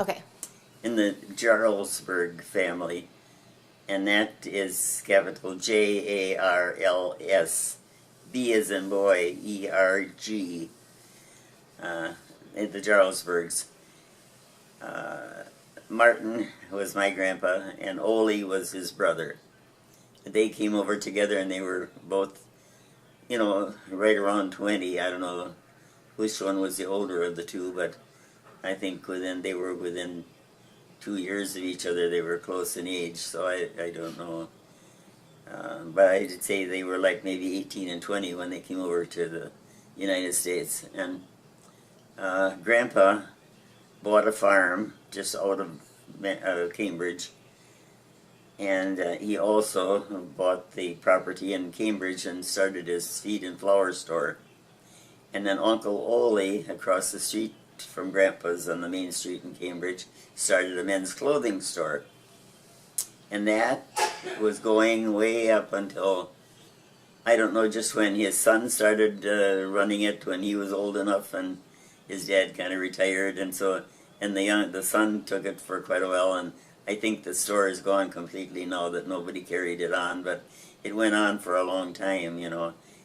Okay. in the Jarlsberg family, and that is capital Jarls, B as in boy, ERG, the Jarlsbergs. Martin was my grandpa, and Ole was his brother. They came over together, and they were both, right around 20. I don't know which one was the older of the two, but I think they were within 2 years of each other. They were close in age, so I don't know. But I'd say they were like maybe 18 and 20 when they came over to the United States. And Grandpa bought a farm just out of Cambridge, and he also bought the property in Cambridge and started his feed and flour store. And then Uncle Ole, across the street from Grandpa's on the main street in Cambridge, started a men's clothing store. And that was going way up until, I don't know just when his son started running it, when he was old enough and his dad kind of retired, and the son took it for quite a while, and I think the store is gone completely now that nobody carried it on, but it went on for a long time,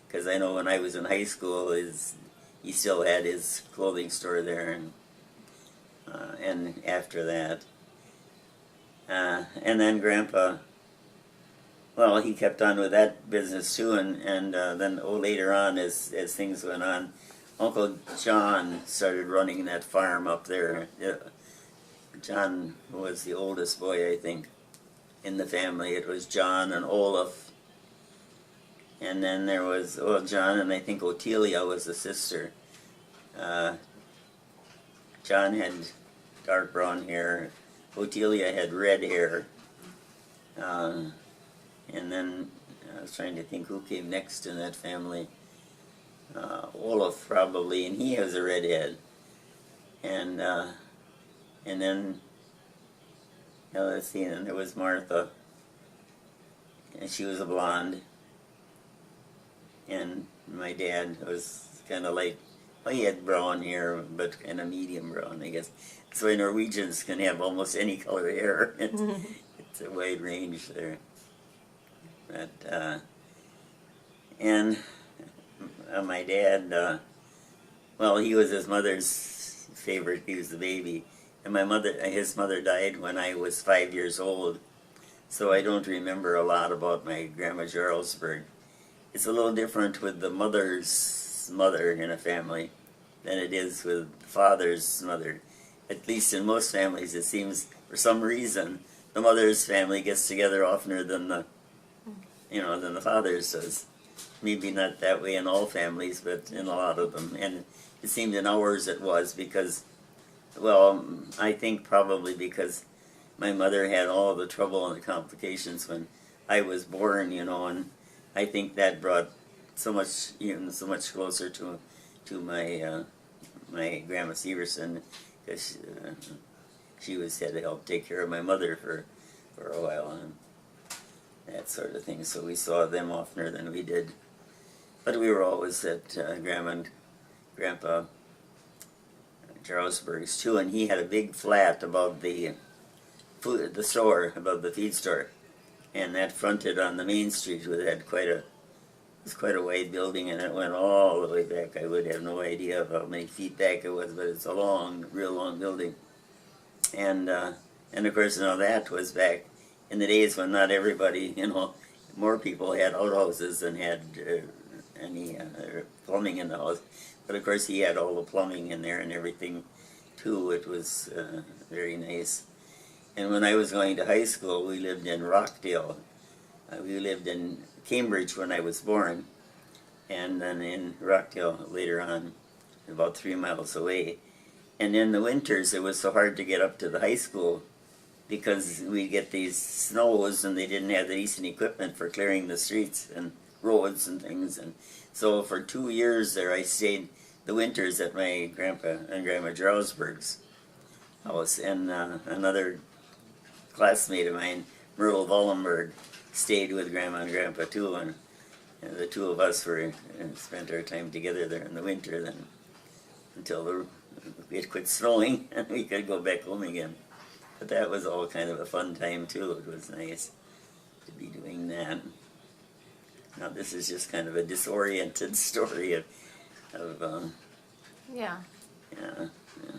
because I know when I was in high school, he still had his clothing store there, and after that. And then Grandpa, well, he kept on with that business too, and then later on, as things went on, Uncle John started running that farm up there. John was the oldest boy, I think, in the family. It was John and Olaf, and then there was John, and I think Otelia was the sister. John had dark brown hair. Otelia had red hair. And then I was trying to think who came next in that family. Olaf probably, and he has a redhead. And then, let's see, and there was Martha, and she was a blonde. And my dad was kind of like, well, he had brown hair, but kind of medium brown, I guess. So Norwegians can have almost any color hair. It's a wide range there. But, and my dad, well, he was his mother's favorite. He was the baby. And his mother died when I was 5 years old. So I don't remember a lot about my Grandma Jarlsberg. It's a little different with the mother's mother in a family than it is with the father's mother. At least in most families, it seems, for some reason, the mother's family gets together oftener than the father's does. Maybe not that way in all families, but in a lot of them. And it seemed in ours it was because, well, I think probably because my mother had all the trouble and the complications when I was born, and I think that brought so much closer to my Grandma Severson, because she had to help take care of my mother for a while and that sort of thing. So we saw them oftener than we did, but we were always at Grandma and Grandpa Jarlsberg's too, and he had a big flat above the store, above the feed store, and that fronted on the main street. It was quite a wide building, and it went all the way back. I would have no idea of how many feet back it was, but it's a real long building. And of course, that was back in the days when not everybody, more people had outhouses than had any plumbing in the house. But of course, he had all the plumbing in there and everything too. It was very nice. And when I was going to high school, we lived in Rockdale. We lived in Cambridge when I was born, and then in Rockdale later on, about 3 miles away. And in the winters, it was so hard to get up to the high school because we'd get these snows, and they didn't have the decent equipment for clearing the streets and roads and things. And so for 2 years there, I stayed the winters at my Grandpa and Grandma Jarlsberg's house. And another classmate of mine, Merle Wallenberg, stayed with Grandma and Grandpa too, and the two of us spent our time together there in the winter then, until it quit snowing and we could go back home again. But that was all kind of a fun time too. It was nice to be doing that. Now this is just kind of a disoriented story of Yeah. yeah.